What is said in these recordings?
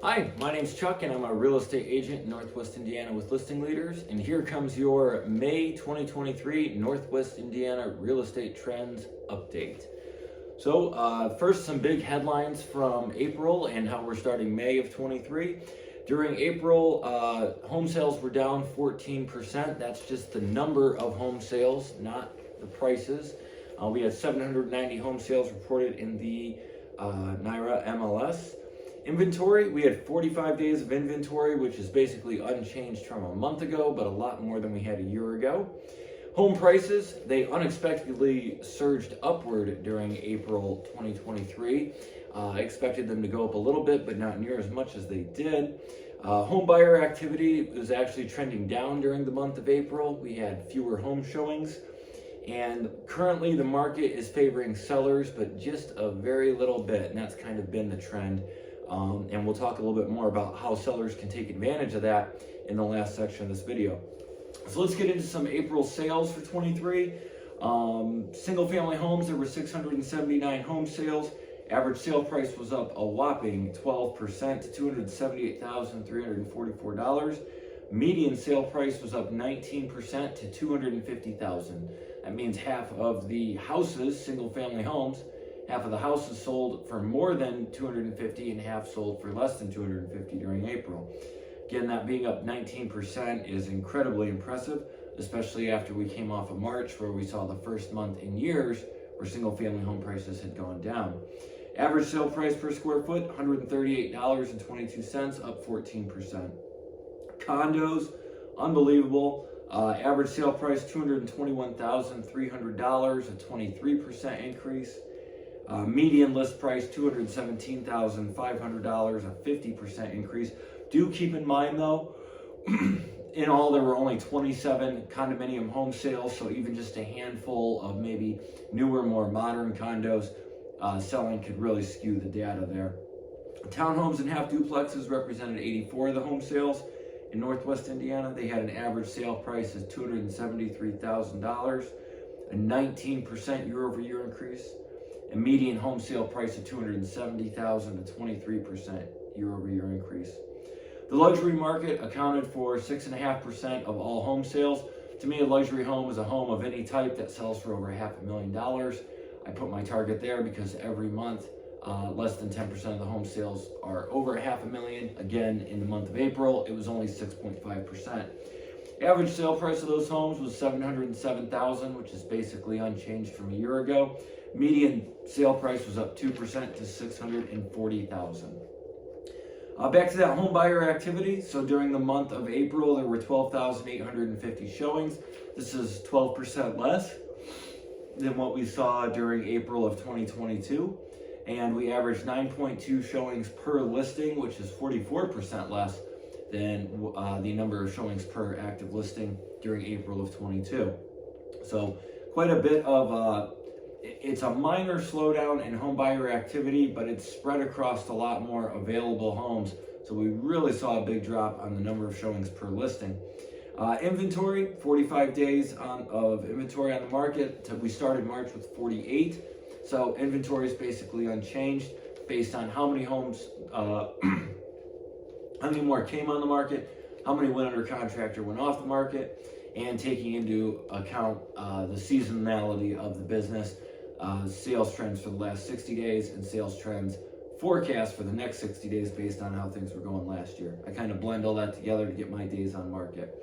Hi, my name's Chuck and I'm a real estate agent in Northwest Indiana with Listing Leaders, and here comes your May 2023 Northwest Indiana Real Estate Trends Update. So first, some big headlines from April and how we're starting May of 23. During April, home sales were down 14%. That's just the number of home sales, not the prices. We had 790 home sales reported in the NYRA MLS. Inventory, we had 45 days of inventory, which is basically unchanged from a month ago, but a lot more than we had a year ago. Home prices, they unexpectedly surged upward during April 2023. I expected them to go up a little bit, but not near as much as they did. Homebuyer activity was actually trending down during the month of April. We had fewer home showings. And currently the market is favoring sellers, but just a very little bit, and that's kind of been the trend. And we'll talk a little bit more about how sellers can take advantage of that in the last section of this video. So let's get into some April sales for 23. Single family homes, there were 679 home sales. Average sale price was up a whopping 12% to $278,344. Median sale price was up 19% to $250,000. That means half of the houses, single family homes, half of the houses sold for more than $250,000 and half sold for less than $250,000 during April. Again, that being up 19% is incredibly impressive, especially after we came off of March, where we saw the first month in years where single family home prices had gone down. Average sale price per square foot, $138.22, up 14%. Condos, unbelievable. Average sale price, $221,300, a 23% increase. Median list price, $217,500, a 50% increase. Do keep in mind though, in all there were only 27 condominium home sales, so even just a handful of maybe newer, more modern condos selling could really skew the data there. Townhomes and half duplexes represented 84 of the home sales. In Northwest Indiana, they had an average sale price of $273,000, a 19% year-over-year increase. A median home sale price of $270,000, a 23% year-over-year increase. The luxury market accounted for 6.5% of all home sales. To me, a luxury home is a home of any type that sells for over $500,000. I put my target there because every month, less than 10% of the home sales are over $500,000. Again, in the month of April, it was only 6.5%. Average sale price of those homes was $707,000, which is basically unchanged from a year ago. Median sale price was up 2% to $640,000. Back to that home buyer activity. So during the month of April, there were 12,850 showings. This is 12% less than what we saw during April of 2022. And we averaged 9.2 showings per listing, which is 44% less than the number of showings per active listing during April of 22. So quite a bit of it's a minor slowdown in home buyer activity, but it's spread across a lot more available homes. So we really saw a big drop on the number of showings per listing. Inventory, 45 days of inventory on the market. We started March with 48. So inventory is basically unchanged based on how many homes, how many more came on the market, how many went under contract or went off the market, and taking into account the seasonality of the business, sales trends for the last 60 days and sales trends forecast for the next 60 days based on how things were going last year. I kind of blend all that together to get my days on market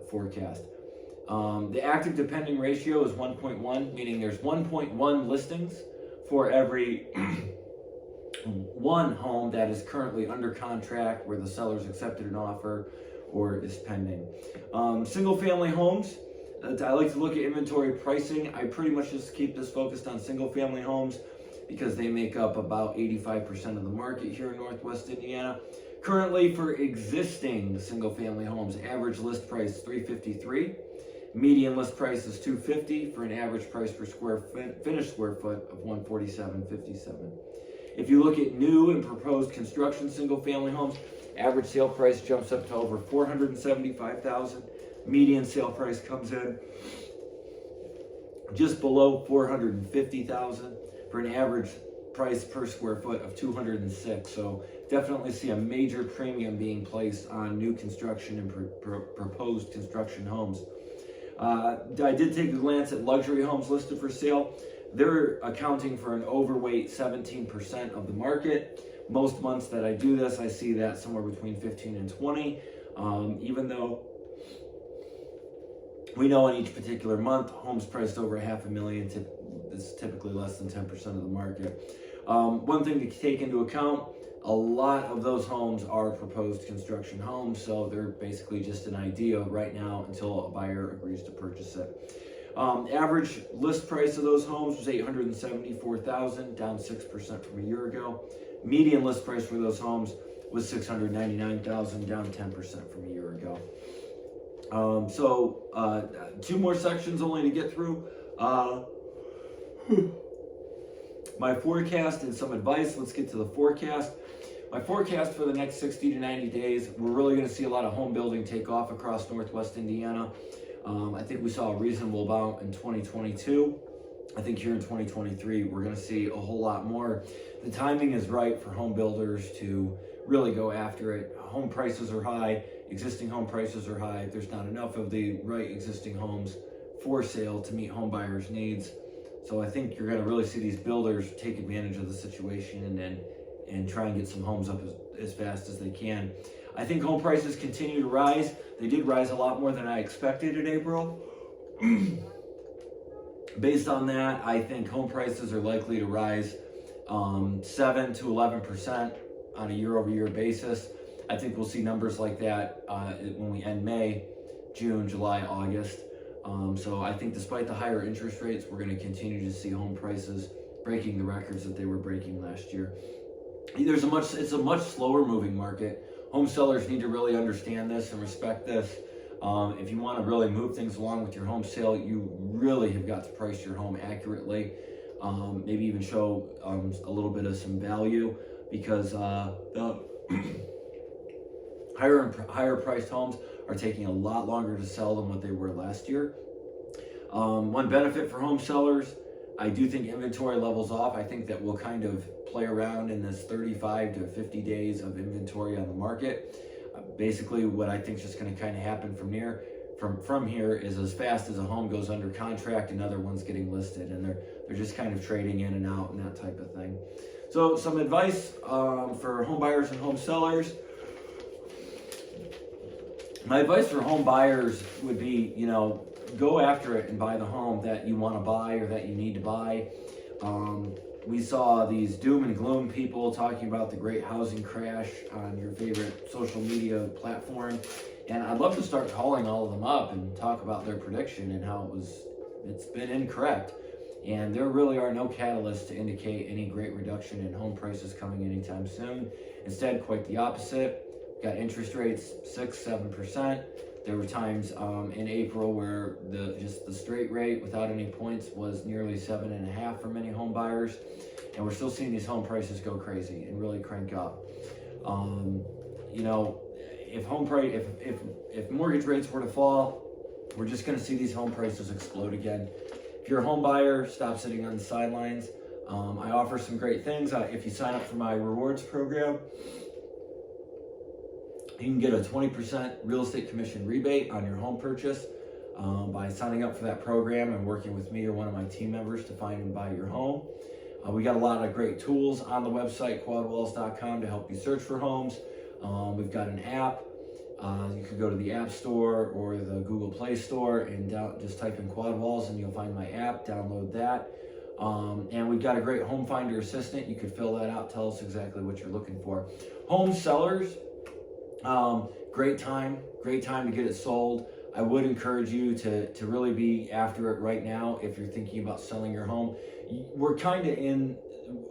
forecast. The active to pending ratio is 1.1, meaning there's 1.1 listings for every one home that is currently under contract where the seller's accepted an offer or is pending. Single family homes, I like to look at inventory pricing. I pretty much just keep this focused on single family homes because they make up about 85% of the market here in Northwest Indiana. Currently for existing single family homes, average list price $353. Median list price is $250 for an average price per finished square foot of $147.57. If you look at new and proposed construction single family homes, average sale price jumps up to over $475,000. Median sale price comes in just below $450,000 for an average price per square foot of 206. So definitely see a major premium being placed on new construction and proposed construction homes. I did take a glance at luxury homes listed for sale. They're accounting for an overweight 17% of the market. Most months that I do this, I see that somewhere between 15 and 20, even though we know in each particular month, homes priced over $500,000 is typically less than 10% of the market. One thing to take into account, a lot of those homes are proposed construction homes, so they're basically just an idea right now until a buyer agrees to purchase it. Average list price of those homes was $874,000, down 6% from a year ago. Median list price for those homes was $699,000, down 10% from a year ago. Two more sections only to get through. My forecast and some advice. Let's get to the forecast. My forecast for the next 60 to 90 days, we're really going to see a lot of home building take off across Northwest Indiana. I think we saw a reasonable amount in 2022. I think here in 2023, we're going to see a whole lot more. The timing is right for home builders to really go after it. Home prices are high. Existing home prices are high. There's not enough of the right existing homes for sale to meet home buyers' needs. So I think you're going to really see these builders take advantage of the situation and try and get some homes up as fast as they can. I think home prices continue to rise. They did rise a lot more than I expected in April. Based on that, I think home prices are likely to rise 7 to 11% on a year-over-year basis. I think we'll see numbers like that when we end May, June, July, August. So I think despite the higher interest rates, we're going to continue to see home prices breaking the records that they were breaking last year. It's a much slower moving market. Home sellers need to really understand this and respect this. If you want to really move things along with your home sale, you really have got to price your home accurately. Maybe even show a little bit of some value, because the higher priced homes are taking a lot longer to sell than what they were last year. One benefit for home sellers, I do think inventory levels off. I think that we'll kind of play around in this 35 to 50 days of inventory on the market. Basically, what I think is just going to kind of happen from here is as fast as a home goes under contract, another one's getting listed, and they're just kind of trading in and out and that type of thing. So some advice for home buyers and home sellers. My advice for home buyers would be, go after it and buy the home that you want to buy or that you need to buy. We saw these doom and gloom people talking about the great housing crash on your favorite social media platform. And I'd love to start calling all of them up and talk about their prediction and how it's been incorrect. And there really are no catalysts to indicate any great reduction in home prices coming anytime soon. Instead, quite the opposite. Got interest rates 6-7%. There were times in April where the straight rate without any points was nearly 7.5 for many home buyers, and we're still seeing these home prices go crazy and really crank up. If mortgage rates were to fall, we're just going to see these home prices explode again. If you're a home buyer, stop sitting on the sidelines. I offer some great things. If you sign up for my rewards program, you can get a 20% real estate commission rebate on your home purchase by signing up for that program and working with me or one of my team members to find and buy your home. We got a lot of great tools on the website, quadwalls.com, to help you search for homes. We've got an app. You could go to the App Store or the Google Play Store and just type in Quad Walls and you'll find my app. Download that. And we've got a great home finder assistant. You could fill that out, tell us exactly what you're looking for. Home sellers, great time to get it sold. I would encourage you to really be after it right now if you're thinking about selling your home. We're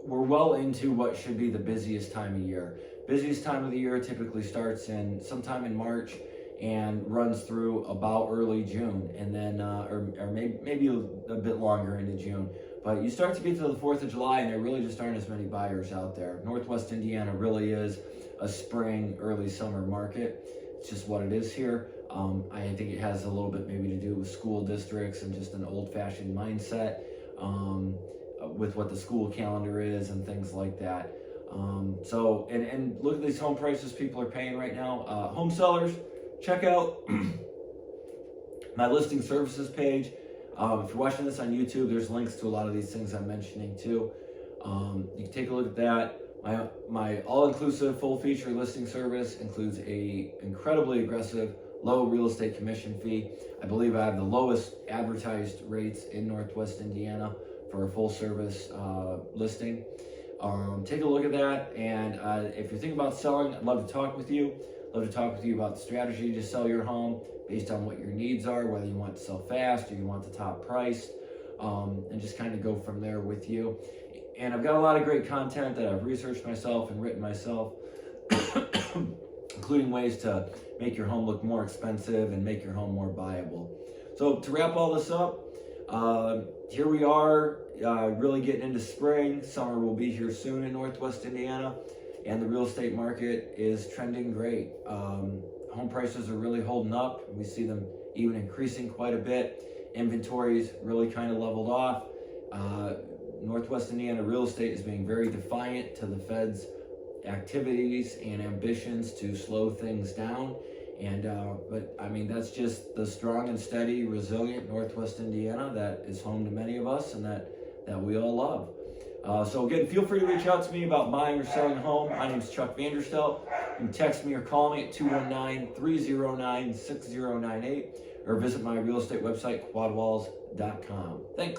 well into what should be the busiest time of year. Busiest time of the year typically starts sometime in March and runs through about early June, and then or maybe a bit longer into June. But you start to get to the 4th of July and there really just aren't as many buyers out there. Northwest Indiana really is a spring, early summer market. It's just what it is here. I think it has a little bit maybe to do with school districts and just an old-fashioned mindset. with what the school calendar is and things like that. So look at these home prices people are paying right now. Home sellers, check out my listing services page. If you're watching this on YouTube, there's links to a lot of these things I'm mentioning too. You can take a look at that. My all-inclusive full-feature listing service includes a incredibly aggressive low real estate commission fee. I believe I have the lowest advertised rates in Northwest Indiana for a full-service listing. Take a look at that, and if you're thinking about selling, I'd love to talk with you. I'd love to talk with you about the strategy to sell your home based on what your needs are, whether you want to sell fast or you want the top price, and just kind of go from there with you. And I've got a lot of great content that I've researched myself and written myself, including ways to make your home look more expensive and make your home more buyable. So to wrap all this up, here we are, really getting into spring. Summer will be here soon in Northwest Indiana, and the real estate market is trending great. Home prices are really holding up. We see them even increasing quite a bit. Inventories really kind of leveled off. Northwest Indiana real estate is being very defiant to the Fed's activities and ambitions to slow things down. But I mean, that's just the strong and steady, resilient Northwest Indiana that is home to many of us and that we all love. So again, feel free to reach out to me about buying or selling a home. My name is Chuck Vanderstelt. You can text me or call me at 219-309-6098 or visit my real estate website, quadwalls.com. Thanks.